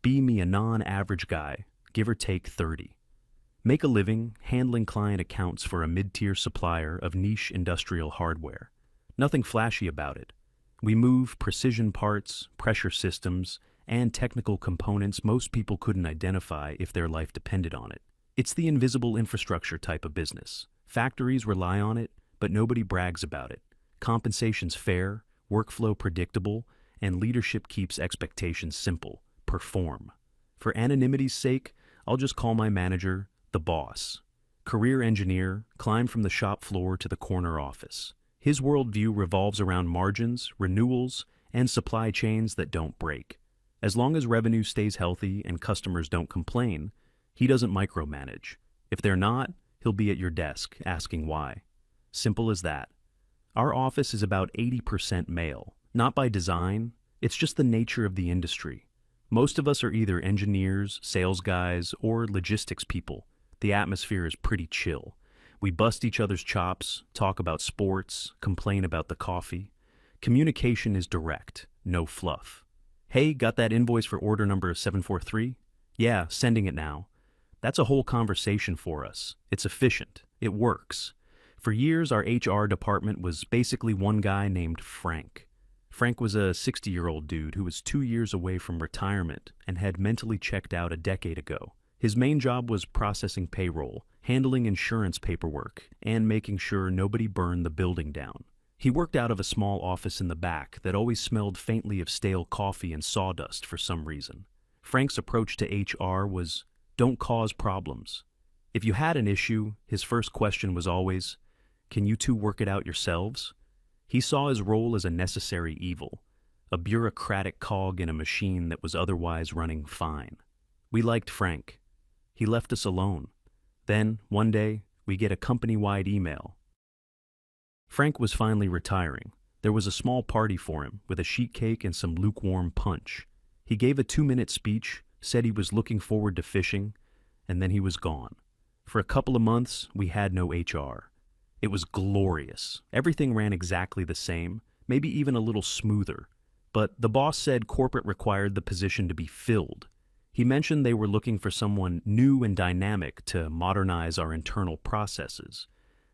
Be me a non-average guy, give or take 30. Make a living handling client accounts for a mid-tier supplier of niche industrial hardware. Nothing flashy about it. We move precision parts, pressure systems, and technical components most people couldn't identify if their life depended on it. It's the invisible infrastructure type of business. Factories rely on it, but nobody brags about it. Compensation's fair, workflow predictable, and leadership keeps expectations simple. Perform. For anonymity's sake, I'll just call my manager the boss. Career engineer, climbed from the shop floor to the corner office. His worldview revolves around margins, renewals, and supply chains that don't break. As long as revenue stays healthy and customers don't complain, he doesn't micromanage. If they're not, he'll be at your desk asking why. Simple as that. Our office is about 80% male. Not by design, it's just the nature of the industry. Most of us are either engineers, sales guys, or logistics people. The atmosphere is pretty chill. We bust each other's chops, talk about sports, complain about the coffee. Communication is direct, no fluff. Hey, got that invoice for order number 743? Yeah, sending it now. That's a whole conversation for us. It's efficient. It works. For years, our HR department was basically one guy named Frank. Frank was a 60-year-old dude who was 2 years away from retirement and had mentally checked out a decade ago. His main job was processing payroll, handling insurance paperwork, and making sure nobody burned the building down. He worked out of a small office in the back that always smelled faintly of stale coffee and sawdust for some reason. Frank's approach to HR was, don't cause problems. If you had an issue, his first question was always, can you two work it out yourselves? He saw his role as a necessary evil, a bureaucratic cog in a machine that was otherwise running fine. We liked Frank. He left us alone. Then, one day, we get a company-wide email. Frank was finally retiring. There was a small party for him, with a sheet cake and some lukewarm punch. He gave a 2-minute speech, said he was looking forward to fishing, and then he was gone. For a couple of months, we had no HR. It was glorious. Everything ran exactly the same, maybe even a little smoother. But the boss said corporate required the position to be filled. He mentioned they were looking for someone new and dynamic to modernize our internal processes.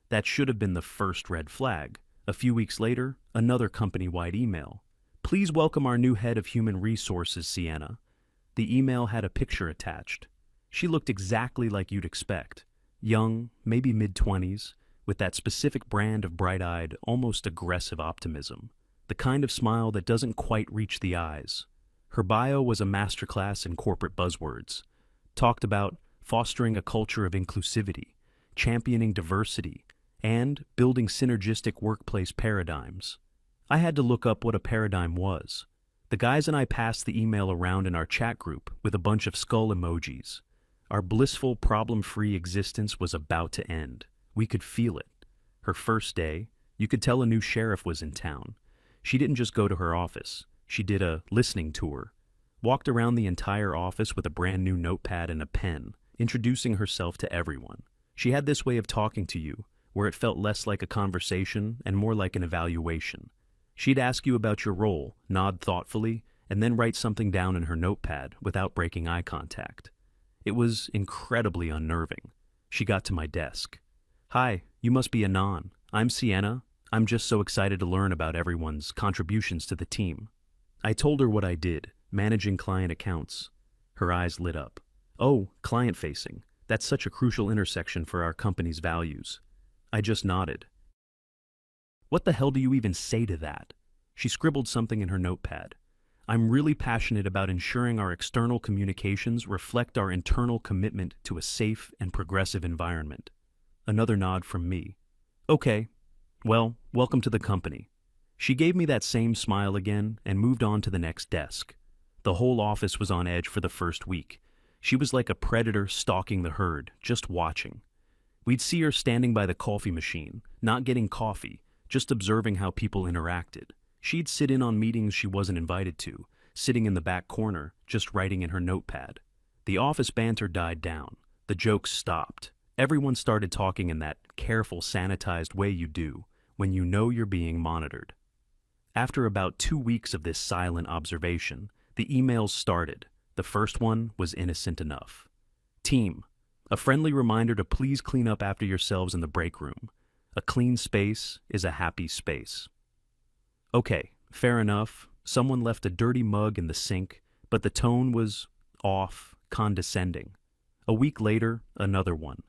That should have been the first red flag. A few weeks later, another company-wide email. Please welcome our new head of human resources, Sienna. The email had a picture attached. She looked exactly like you'd expect. Young, maybe mid-20s, with that specific brand of bright-eyed, almost aggressive optimism. The kind of smile that doesn't quite reach the eyes. Her bio was a masterclass in corporate buzzwords. Talked about fostering a culture of inclusivity, championing diversity, and building synergistic workplace paradigms. I had to look up what a paradigm was. The guys and I passed the email around in our chat group with a bunch of skull emojis. Our blissful, problem-free existence was about to end. We could feel it. Her first day, you could tell a new sheriff was in town. She didn't just go to her office. She did a listening tour. Walked around the entire office with a brand new notepad and a pen, introducing herself to everyone. She had this way of talking to you, where it felt less like a conversation and more like an evaluation. She'd ask you about your role, nod thoughtfully, and then write something down in her notepad without breaking eye contact. It was incredibly unnerving. She got to my desk. Hi, you must be Anon. I'm Sienna. I'm just so excited to learn about everyone's contributions to the team. I told her what I did, managing client accounts. Her eyes lit up. Oh, client-facing. That's such a crucial intersection for our company's values. I just nodded. What the hell do you even say to that? She scribbled something in her notepad. I'm really passionate about ensuring our external communications reflect our internal commitment to a safe and progressive environment. Another nod from me. Okay. Well, welcome to the company. She gave me that same smile again and moved on to the next desk. The whole office was on edge for the first week. She was like a predator stalking the herd, just watching. We'd see her standing by the coffee machine, not getting coffee, just observing how people interacted. She'd sit in on meetings she wasn't invited to, sitting in the back corner, just writing in her notepad. The office banter died down. The jokes stopped. Everyone started talking in that careful, sanitized way you do when you know you're being monitored. After about 2 weeks of this silent observation, the emails started. The first one was innocent enough. Team, a friendly reminder to please clean up after yourselves in the break room. A clean space is a happy space. Okay, fair enough. Someone left a dirty mug in the sink, but the tone was off, condescending. A week later, another one.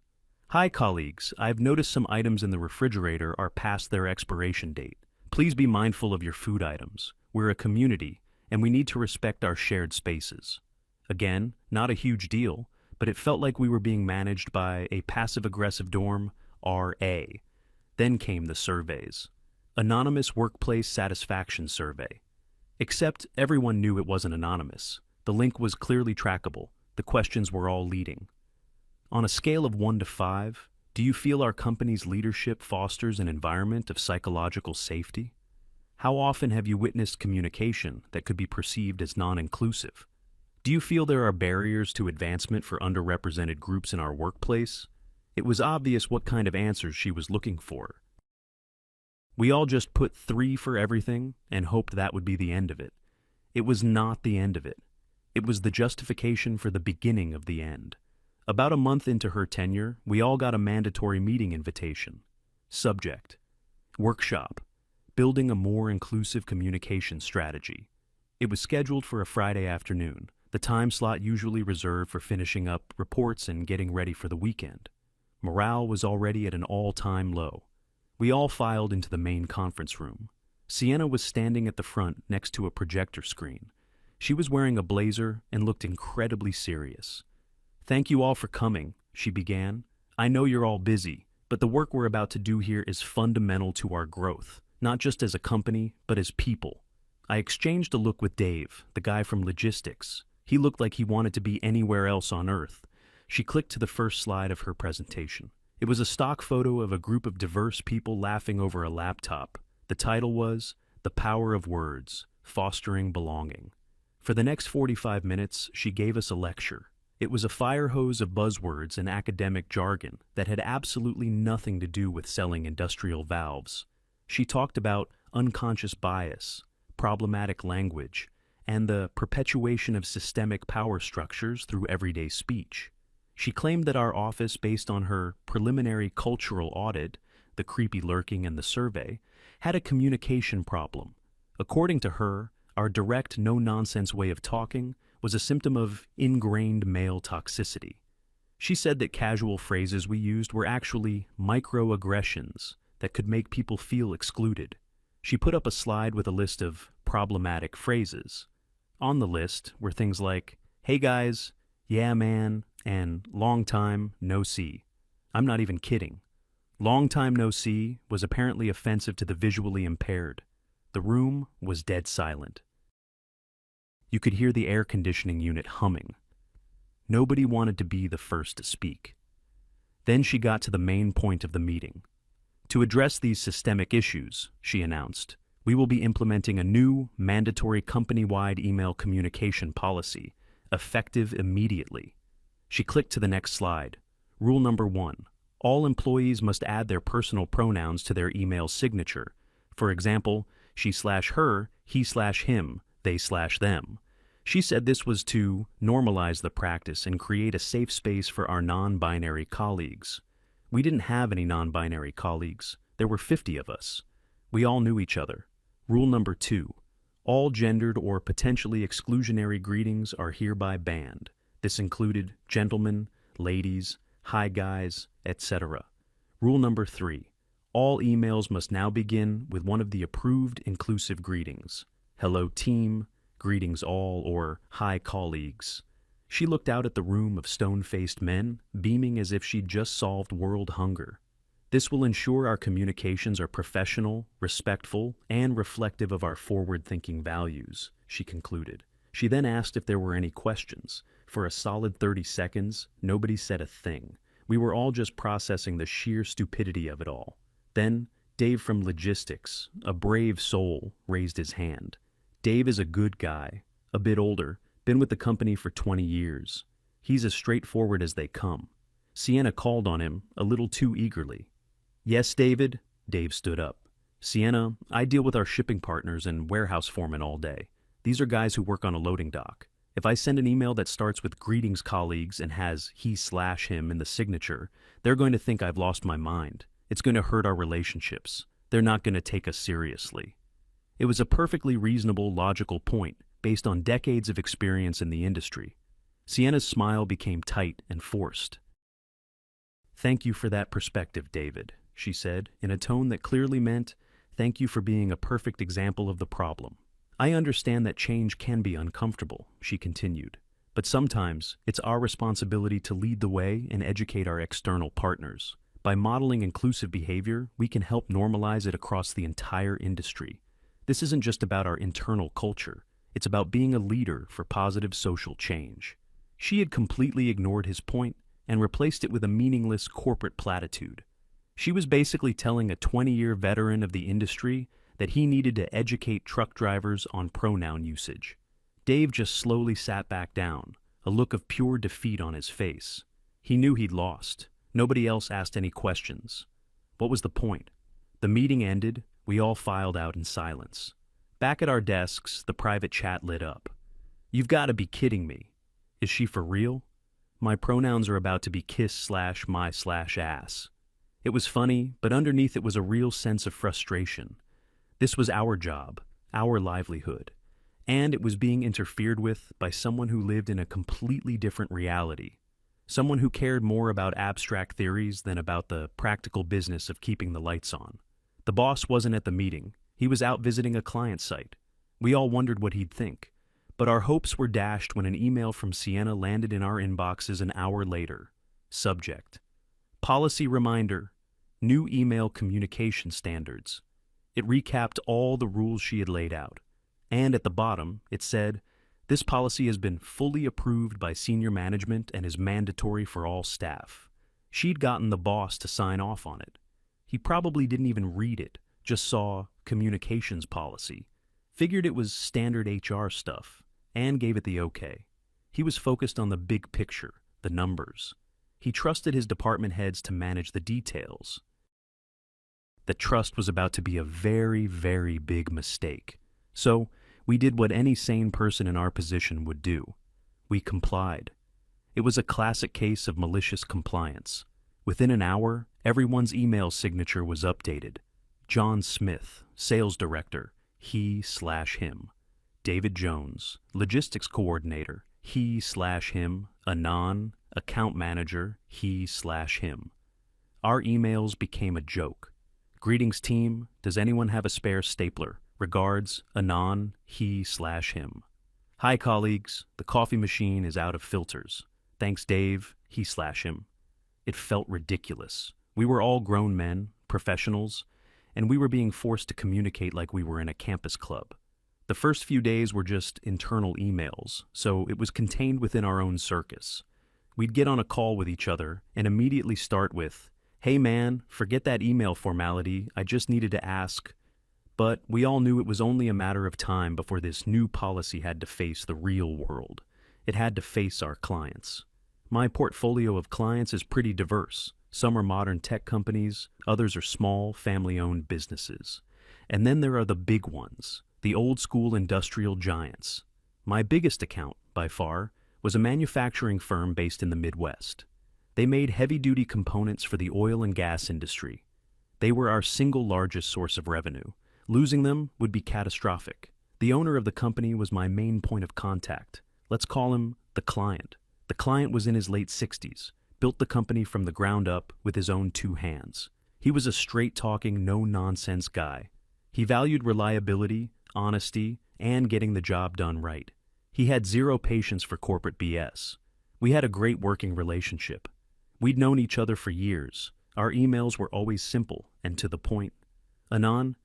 Hi, colleagues. I've noticed some items in the refrigerator are past their expiration date. Please be mindful of your food items. We're a community, and we need to respect our shared spaces. Again, not a huge deal, but it felt like we were being managed by a passive-aggressive dorm, RA. Then came the surveys. Anonymous Workplace Satisfaction Survey. Except everyone knew it wasn't anonymous. The link was clearly trackable. The questions were all leading. On a scale of 1 to 5, do you feel our company's leadership fosters an environment of psychological safety? How often have you witnessed communication that could be perceived as non-inclusive? Do you feel there are barriers to advancement for underrepresented groups in our workplace? It was obvious what kind of answers she was looking for. We all just put 3 for everything and hoped that would be the end of it. It was not the end of it. It was the justification for the beginning of the end. About a month into her tenure, we all got a mandatory meeting invitation. Subject: Workshop: Building a More Inclusive Communication Strategy. It was scheduled for a Friday afternoon, the time slot usually reserved for finishing up reports and getting ready for the weekend. Morale was already at an all-time low. We all filed into the main conference room. Sienna was standing at the front next to a projector screen. She was wearing a blazer and looked incredibly serious. "Thank you all for coming," she began. "I know you're all busy, but the work we're about to do here is fundamental to our growth, not just as a company, but as people." I exchanged a look with Dave, the guy from logistics. He looked like he wanted to be anywhere else on Earth. She clicked to the first slide of her presentation. It was a stock photo of a group of diverse people laughing over a laptop. The title was "The Power of Words: Fostering Belonging." For the next 45 minutes, she gave us a lecture. It was a fire hose of buzzwords and academic jargon that had absolutely nothing to do with selling industrial valves. She talked about unconscious bias, problematic language, and the perpetuation of systemic power structures through everyday speech. She claimed that our office, based on her preliminary cultural audit, the creepy lurking and the survey, had a communication problem. According to her, our direct, no-nonsense way of talking was a symptom of ingrained male toxicity. She said that casual phrases we used were actually microaggressions that could make people feel excluded. She put up a slide with a list of problematic phrases. On the list were things like, "Hey guys," "Yeah man," and "Long time, no see." I'm not even kidding. "Long time no see" was apparently offensive to the visually impaired. The room was dead silent. You could hear the air conditioning unit humming. Nobody wanted to be the first to speak. Then she got to the main point of the meeting. To address these systemic issues, she announced, we will be implementing a new, mandatory company-wide email communication policy, effective immediately. She clicked to the next slide. Rule number 1. All employees must add their personal pronouns to their email signature. For example, she/her, he/him, they/them. She said this was to normalize the practice and create a safe space for our non-binary colleagues. We didn't have any non-binary colleagues. There were 50 of us. We all knew each other. Rule number 2. All gendered or potentially exclusionary greetings are hereby banned. This included gentlemen, ladies, hi guys, etc. Rule number 3. All emails must now begin with one of the approved inclusive greetings. Hello team, greetings all, or hi colleagues. She looked out at the room of stone-faced men, beaming as if she'd just solved world hunger. This will ensure our communications are professional, respectful, and reflective of our forward-thinking values, she concluded. She then asked if there were any questions. For a solid 30 seconds, nobody said a thing. We were all just processing the sheer stupidity of it all. Then, Dave from logistics, a brave soul, raised his hand. Dave is a good guy, a bit older, been with the company for 20 years. He's as straightforward as they come. Sienna called on him a little too eagerly. Yes, David? Dave stood up. Sienna, I deal with our shipping partners and warehouse foremen all day. These are guys who work on a loading dock. If I send an email that starts with greetings colleagues and has he/him in the signature, they're going to think I've lost my mind. It's going to hurt our relationships. They're not going to take us seriously. It was a perfectly reasonable, logical point based on decades of experience in the industry. Sienna's smile became tight and forced. "Thank you for that perspective, David," she said, in a tone that clearly meant, "Thank you for being a perfect example of the problem." "I understand that change can be uncomfortable," she continued, "but sometimes it's our responsibility to lead the way and educate our external partners. By modeling inclusive behavior, we can help normalize it across the entire industry. This isn't just about our internal culture. It's about being a leader for positive social change." She had completely ignored his point and replaced it with a meaningless corporate platitude. She was basically telling a 20-year veteran of the industry that he needed to educate truck drivers on pronoun usage. Dave just slowly sat back down, a look of pure defeat on his face. He knew he'd lost. Nobody else asked any questions. What was the point? The meeting ended. We all filed out in silence. Back at our desks, the private chat lit up. "You've got to be kidding me. Is she for real? My pronouns are about to be kiss/my/ass." It was funny, but underneath it was a real sense of frustration. This was our job, our livelihood, and it was being interfered with by someone who lived in a completely different reality, someone who cared more about abstract theories than about the practical business of keeping the lights on. The boss wasn't at the meeting. He was out visiting a client site. We all wondered what he'd think, but our hopes were dashed when an email from Sienna landed in our inboxes an hour later. Subject: Policy reminder, new email communication standards. It recapped all the rules she had laid out. And at the bottom, it said, "This policy has been fully approved by senior management and is mandatory for all staff." She'd gotten the boss to sign off on it. He probably didn't even read it, just saw communications policy, figured it was standard HR stuff, and gave it the okay. He was focused on the big picture, the numbers. He trusted his department heads to manage the details. That trust was about to be a very, very big mistake. So we did what any sane person in our position would do. We complied. It was a classic case of malicious compliance. Within an hour, everyone's email signature was updated. John Smith, sales director, he/him. David Jones, logistics coordinator, he/him. Anon, account manager, he/him. Our emails became a joke. "Greetings team, does anyone have a spare stapler? Regards, Anon, he/him. Hi colleagues, the coffee machine is out of filters. Thanks Dave, he/him. It felt ridiculous. We were all grown men, professionals, and we were being forced to communicate like we were in a campus club. The first few days were just internal emails, so it was contained within our own circus. We'd get on a call with each other and immediately start with, "Hey man, forget that email formality, I just needed to ask." But we all knew it was only a matter of time before this new policy had to face the real world. It had to face our clients. My portfolio of clients is pretty diverse. Some are modern tech companies, others are small, family-owned businesses. And then there are the big ones, the old-school industrial giants. My biggest account, by far, was a manufacturing firm based in the Midwest. They made heavy-duty components for the oil and gas industry. They were our single largest source of revenue. Losing them would be catastrophic. The owner of the company was my main point of contact. Let's call him the client. The client was in his late 60s, built the company from the ground up with his own two hands. He was a straight-talking, no-nonsense guy. He valued reliability, honesty, and getting the job done right. He had zero patience for corporate BS. We had a great working relationship. We'd known each other for years. Our emails were always simple and to the point. "Anon,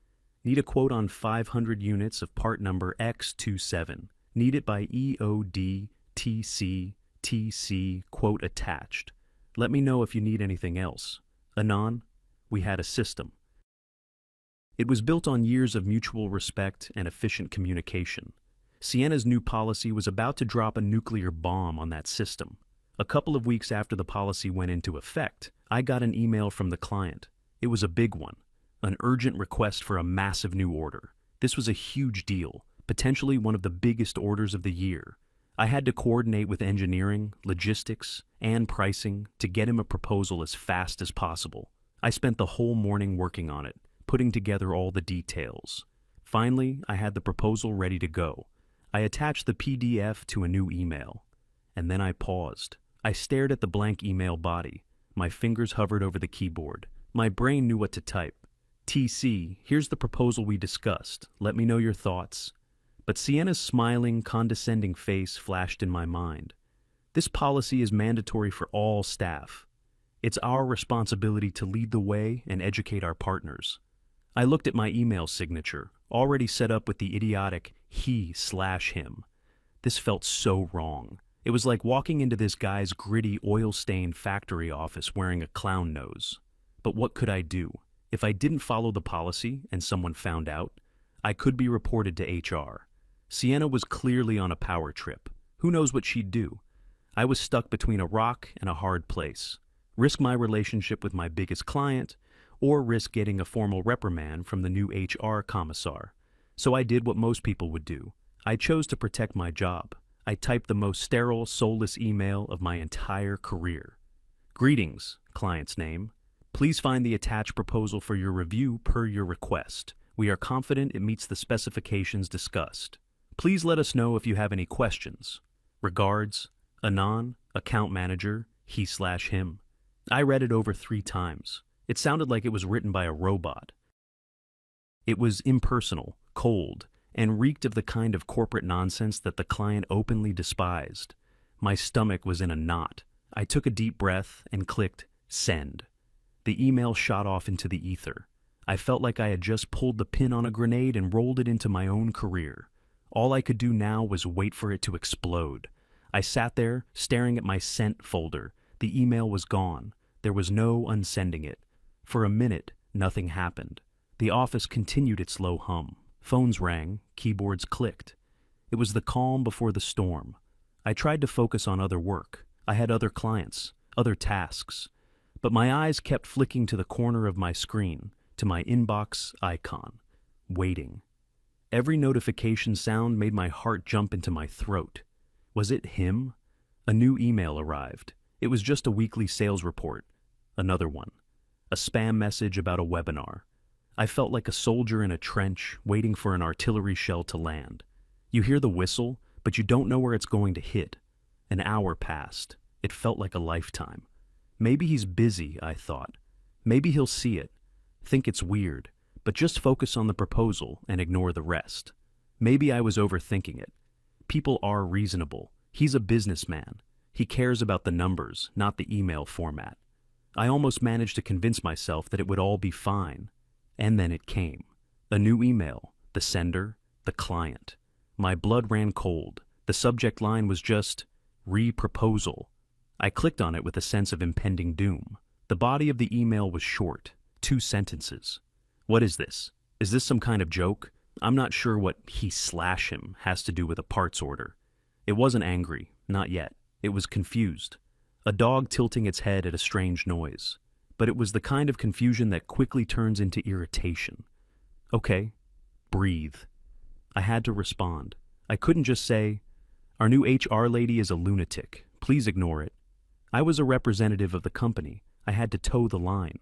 need a quote on 500 units of part number X27. Need it by EOD/TC/TC, quote attached. Let me know if you need anything else." Anon, we had a system. It was built on years of mutual respect and efficient communication. Sienna's new policy was about to drop a nuclear bomb on that system. A couple of weeks after the policy went into effect, I got an email from the client. It was a big one, an urgent request for a massive new order. This was a huge deal, potentially one of the biggest orders of the year. I had to coordinate with engineering, logistics, and pricing to get him a proposal as fast as possible. I spent the whole morning working on it, putting together all the details. Finally, I had the proposal ready to go. I attached the PDF to a new email. And then I paused. I stared at the blank email body. My fingers hovered over the keyboard. My brain knew what to type. TC, here's the proposal we discussed. Let me know your thoughts. But Sienna's smiling, condescending face flashed in my mind. This policy is mandatory for all staff. It's our responsibility to lead the way and educate our partners. I looked at my email signature, already set up with the idiotic he/him. This felt so wrong. It was like walking into this guy's gritty, oil-stained factory office wearing a clown nose. But what could I do? If I didn't follow the policy and someone found out, I could be reported to HR. Sienna was clearly on a power trip. Who knows what she'd do? I was stuck between a rock and a hard place. Risk my relationship with my biggest client, or risk getting a formal reprimand from the new HR commissar. So I did what most people would do. I chose to protect my job. I typed the most sterile, soulless email of my entire career. Greetings, client's name. Please find the attached proposal for your review per your request. We are confident it meets the specifications discussed. Please let us know if you have any questions. Regards, Anon, account manager, he/him. I read it over 3 times. It sounded like it was written by a robot. It was impersonal, cold, and reeked of the kind of corporate nonsense that the client openly despised. My stomach was in a knot. I took a deep breath and clicked send. The email shot off into the ether. I felt like I had just pulled the pin on a grenade and rolled it into my own career. All I could do now was wait for it to explode. I sat there, staring at my sent folder. The email was gone. There was no unsending it. For a minute, nothing happened. The office continued its low hum. Phones rang, keyboards clicked. It was the calm before the storm. I tried to focus on other work. I had other clients, other tasks. But my eyes kept flicking to the corner of my screen, to my inbox icon. Waiting. Every notification sound made my heart jump into my throat. Was it him? A new email arrived. It was just a weekly sales report. Another one. A spam message about a webinar. I felt like a soldier in a trench, waiting for an artillery shell to land. You hear the whistle, but you don't know where it's going to hit. An hour passed. It felt like a lifetime. Maybe he's busy, I thought. Maybe he'll see it, think it's weird, but just focus on the proposal and ignore the rest. Maybe I was overthinking it. People are reasonable. He's a businessman. He cares about the numbers, not the email format. I almost managed to convince myself that it would all be fine. And then it came. A new email. The sender, the client. My blood ran cold. The subject line was just, re-proposal. I clicked on it with a sense of impending doom. The body of the email was short, 2 sentences. What is this? Is this some kind of joke? I'm not sure what he/him has to do with a parts order. It wasn't angry, not yet. It was confused. A dog tilting its head at a strange noise. But it was the kind of confusion that quickly turns into irritation. Okay, breathe. I had to respond. I couldn't just say, "Our new HR lady is a lunatic. Please ignore it." I was a representative of the company. I had to toe the line.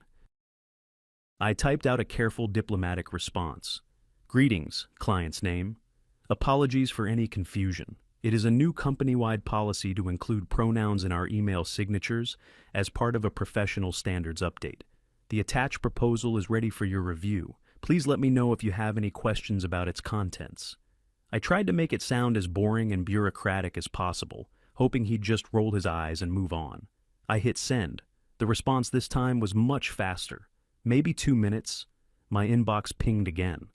I typed out a careful diplomatic response. Greetings, client's name. Apologies for any confusion. It is a new company-wide policy to include pronouns in our email signatures as part of a professional standards update. The attached proposal is ready for your review. Please let me know if you have any questions about its contents. I tried to make it sound as boring and bureaucratic as possible, hoping he'd just roll his eyes and move on. I hit send. The response this time was much faster. Maybe 2 minutes. My inbox pinged again.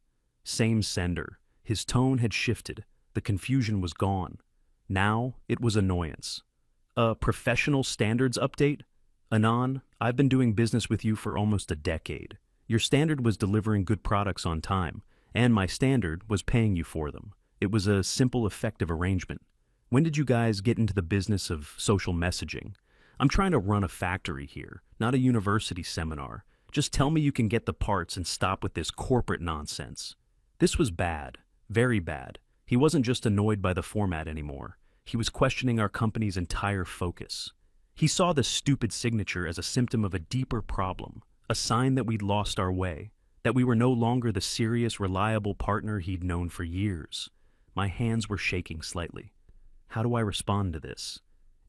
Same sender. His tone had shifted. The confusion was gone. Now it was annoyance. A professional standards update? Anon, I've been doing business with you for almost a decade. Your standard was delivering good products on time, and my standard was paying you for them. It was a simple, effective arrangement. When did you guys get into the business of social messaging? I'm trying to run a factory here, not a university seminar. Just tell me you can get the parts and stop with this corporate nonsense. This was bad, very bad. He wasn't just annoyed by the format anymore. He was questioning our company's entire focus. He saw the stupid signature as a symptom of a deeper problem, a sign that we'd lost our way, that we were no longer the serious, reliable partner he'd known for years. My hands were shaking slightly. How do I respond to this?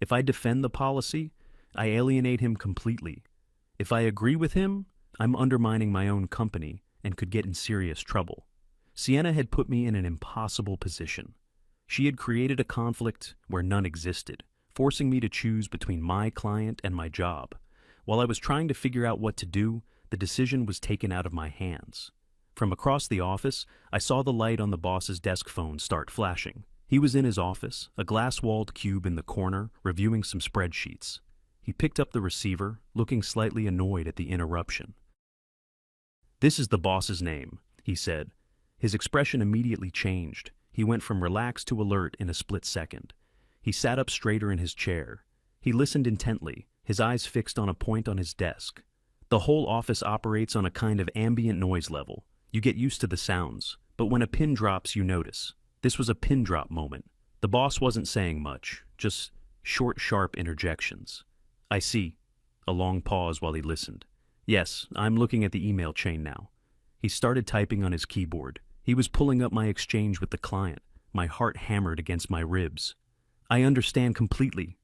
If I defend the policy, I alienate him completely. If I agree with him, I'm undermining my own company and could get in serious trouble. Sienna had put me in an impossible position. She had created a conflict where none existed, forcing me to choose between my client and my job. While I was trying to figure out what to do, the decision was taken out of my hands. From across the office, I saw the light on the boss's desk phone start flashing. He was in his office, a glass-walled cube in the corner, reviewing some spreadsheets. He picked up the receiver, looking slightly annoyed at the interruption. "This is the boss's name," he said. His expression immediately changed. He went from relaxed to alert in a split second. He sat up straighter in his chair. He listened intently, his eyes fixed on a point on his desk. The whole office operates on a kind of ambient noise level. You get used to the sounds, but when a pin drops, you notice. This was a pin drop moment. The boss wasn't saying much, just short, sharp interjections. "I see." A long pause while he listened. "Yes, I'm looking at the email chain now." He started typing on his keyboard. He was pulling up my exchange with the client. My heart hammered against my ribs. "I understand completely."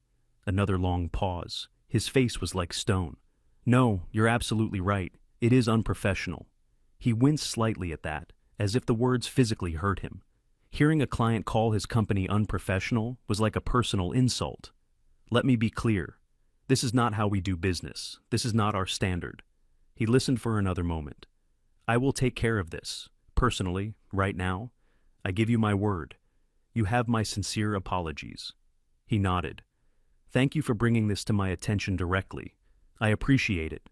Another long pause. His face was like stone. "No, you're absolutely right. It is unprofessional." He winced slightly at that, as if the words physically hurt him. Hearing a client call his company unprofessional was like a personal insult. "Let me be clear. This is not how we do business. This is not our standard." He listened for another moment. "I will take care of this, personally, right now. I give you my word. You have my sincere apologies." He nodded. "Thank you for bringing this to my attention directly. I appreciate it."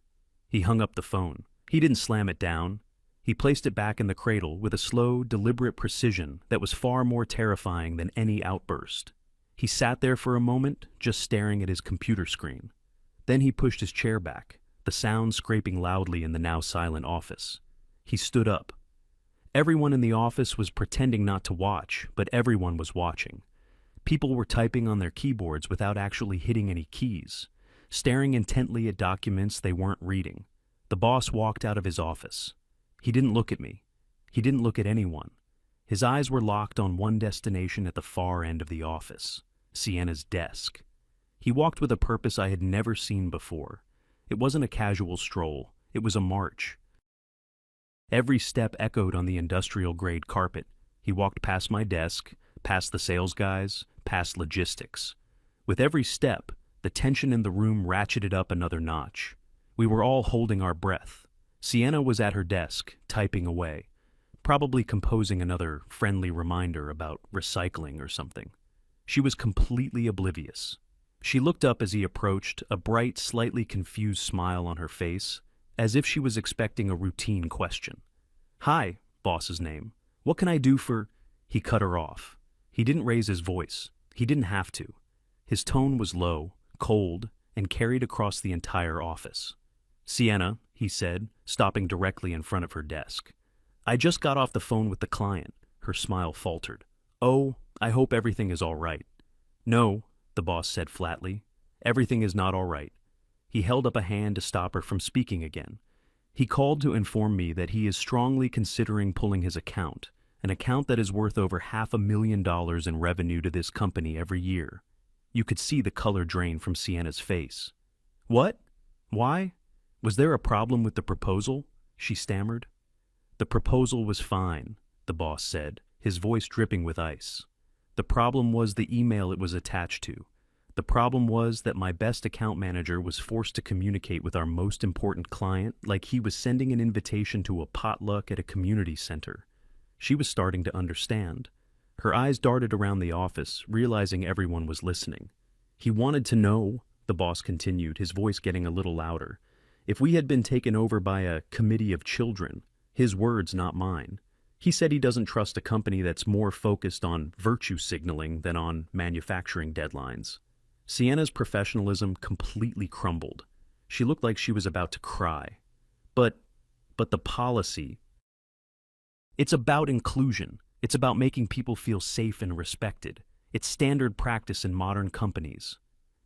He hung up the phone. He didn't slam it down. He placed it back in the cradle with a slow, deliberate precision that was far more terrifying than any outburst. He sat there for a moment, just staring at his computer screen. Then he pushed his chair back, the sound scraping loudly in the now silent office. He stood up. Everyone in the office was pretending not to watch, but everyone was watching. People were typing on their keyboards without actually hitting any keys, staring intently at documents they weren't reading. The boss walked out of his office. He didn't look at me. He didn't look at anyone. His eyes were locked on one destination at the far end of the office, Sienna's desk. He walked with a purpose I had never seen before. It wasn't a casual stroll. It was a march. Every step echoed on the industrial-grade carpet. He walked past my desk, past the sales guys, past logistics. With every step, the tension in the room ratcheted up another notch. We were all holding our breath. Sienna was at her desk, typing away, probably composing another friendly reminder about recycling or something. She was completely oblivious. She looked up as he approached, a bright, slightly confused smile on her face, as if she was expecting a routine question. "Hi," boss's name. "What can I do for—" He cut her off. He didn't raise his voice. He didn't have to. His tone was low, cold, and carried across the entire office. "Sienna," he said, stopping directly in front of her desk. "I just got off the phone with the client." Her smile faltered. "Oh, I hope everything is all right." "No," the boss said flatly. "Everything is not all right." He held up a hand to stop her from speaking again. He called to inform me that he is strongly considering pulling his account, an account that is worth over $500,000 in revenue to this company every year. You could see the color drain from Sienna's face. "What? Why? Was there a problem with the proposal?" she stammered. "The proposal was fine," the boss said, his voice dripping with ice. "The problem was the email it was attached to. The problem was that my best account manager was forced to communicate with our most important client like he was sending an invitation to a potluck at a community center." She was starting to understand. Her eyes darted around the office, realizing everyone was listening. "He wanted to know," the boss continued, his voice getting a little louder, "if we had been taken over by a committee of children. His words, not mine. He said he doesn't trust a company that's more focused on virtue signaling than on manufacturing deadlines." Sienna's professionalism completely crumbled. She looked like she was about to cry. But the policy. "It's about inclusion. It's about making people feel safe and respected. It's standard practice in modern companies.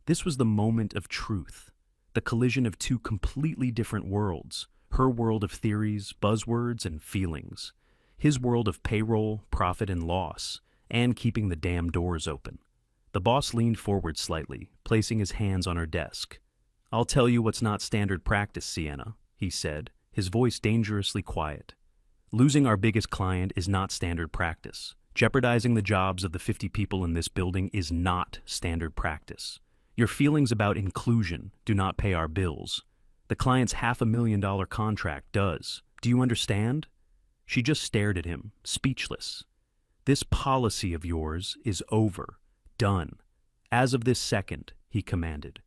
This was the moment of truth, the collision of two completely different worlds, her world of theories, buzzwords, and feelings, his world of payroll, profit, and loss, and keeping the damn doors open. The boss leaned forward slightly, placing his hands on her desk. "I'll tell you what's not standard practice, Sienna," he said, his voice dangerously quiet. "Losing our biggest client is not standard practice. Jeopardizing the jobs of the 50 people in this building is not standard practice. Your feelings about inclusion do not pay our bills. The client's $500,000 contract does. Do you understand?" She just stared at him, speechless. "This policy of yours is over. Done. As of this second," he commanded.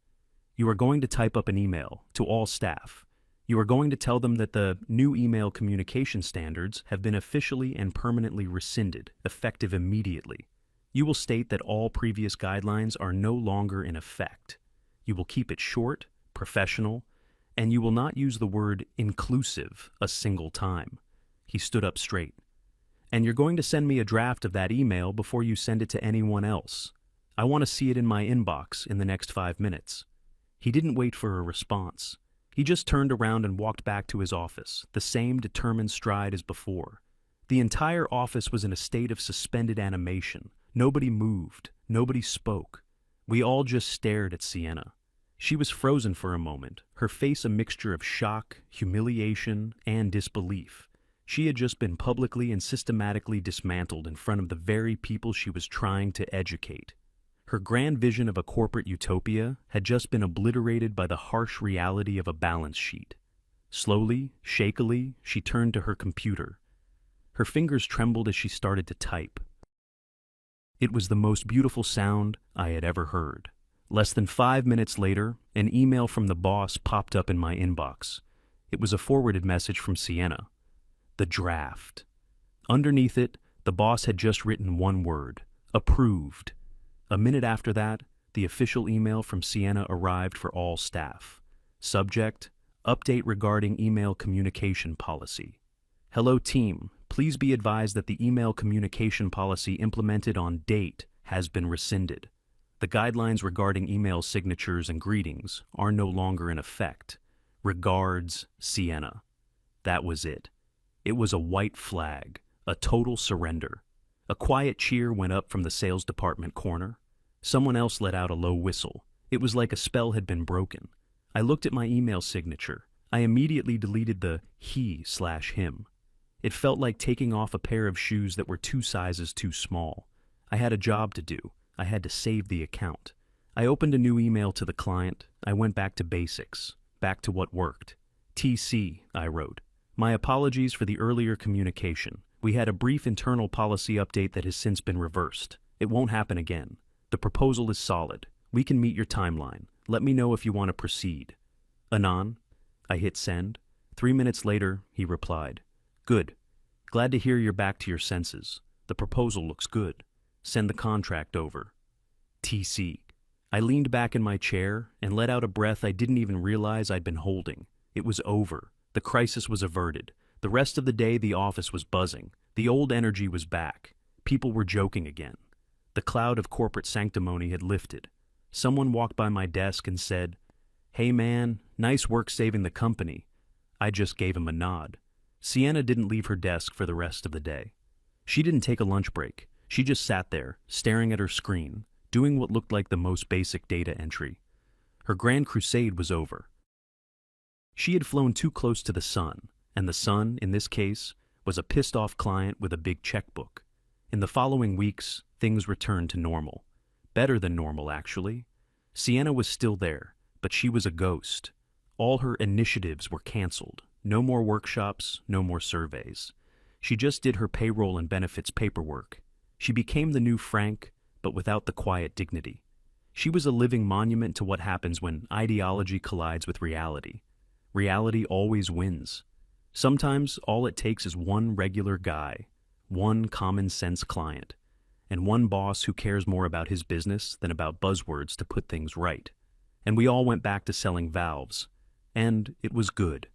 "You are going to type up an email to all staff. You are going to tell them that the new email communication standards have been officially and permanently rescinded, effective immediately. You will state that all previous guidelines are no longer in effect. You will keep it short, professional, and you will not use the word inclusive a single time." He stood up straight. "And you're going to send me a draft of that email before you send it to anyone else. I want to see it in my inbox in the next 5 minutes." He didn't wait for a response. He just turned around and walked back to his office, the same determined stride as before. The entire office was in a state of suspended animation. Nobody moved. Nobody spoke. We all just stared at Sienna. She was frozen for a moment, her face a mixture of shock, humiliation, and disbelief. She had just been publicly and systematically dismantled in front of the very people she was trying to educate. Her grand vision of a corporate utopia had just been obliterated by the harsh reality of a balance sheet. Slowly, shakily, she turned to her computer. Her fingers trembled as she started to type. It was the most beautiful sound I had ever heard. Less than 5 minutes later, an email from the boss popped up in my inbox. It was a forwarded message from Sienna. The draft. Underneath it, the boss had just written one word: approved. A minute after that, the official email from Sienna arrived for all staff. Subject: update regarding email communication policy. Hello team, please be advised that the email communication policy implemented on date has been rescinded. The guidelines regarding email signatures and greetings are no longer in effect. Regards, Sienna. That was it. It was a white flag, a total surrender. A quiet cheer went up from the sales department corner. Someone else let out a low whistle. It was like a spell had been broken. I looked at my email signature. I immediately deleted the he/him. It felt like taking off a pair of shoes that were 2 sizes too small. I had a job to do. I had to save the account. I opened a new email to the client. I went back to basics, back to what worked. TC, I wrote. My apologies for the earlier communication. We had a brief internal policy update that has since been reversed. It won't happen again. The proposal is solid. We can meet your timeline. Let me know if you want to proceed. Anon. I hit send. 3 minutes later, he replied. Good. Glad to hear you're back to your senses. The proposal looks good. Send the contract over. TC. I leaned back in my chair and let out a breath I didn't even realize I'd been holding. It was over. The crisis was averted. The rest of the day, the office was buzzing. The old energy was back. People were joking again. The cloud of corporate sanctimony had lifted. Someone walked by my desk and said, Hey man, nice work saving the company. I just gave him a nod. Sienna didn't leave her desk for the rest of the day. She didn't take a lunch break. She just sat there, staring at her screen, doing what looked like the most basic data entry. Her grand crusade was over. She had flown too close to the sun, and the sun, in this case, was a pissed-off client with a big checkbook. In the following weeks, things returned to normal. Better than normal, actually. Sienna was still there, but she was a ghost. All her initiatives were canceled. No more workshops, no more surveys. She just did her payroll and benefits paperwork. She became the new Frank, but without the quiet dignity. She was a living monument to what happens when ideology collides with reality. Reality always wins. Sometimes all it takes is one regular guy, one common-sense client, and one boss who cares more about his business than about buzzwords to put things right. And we all went back to selling valves. And it was good.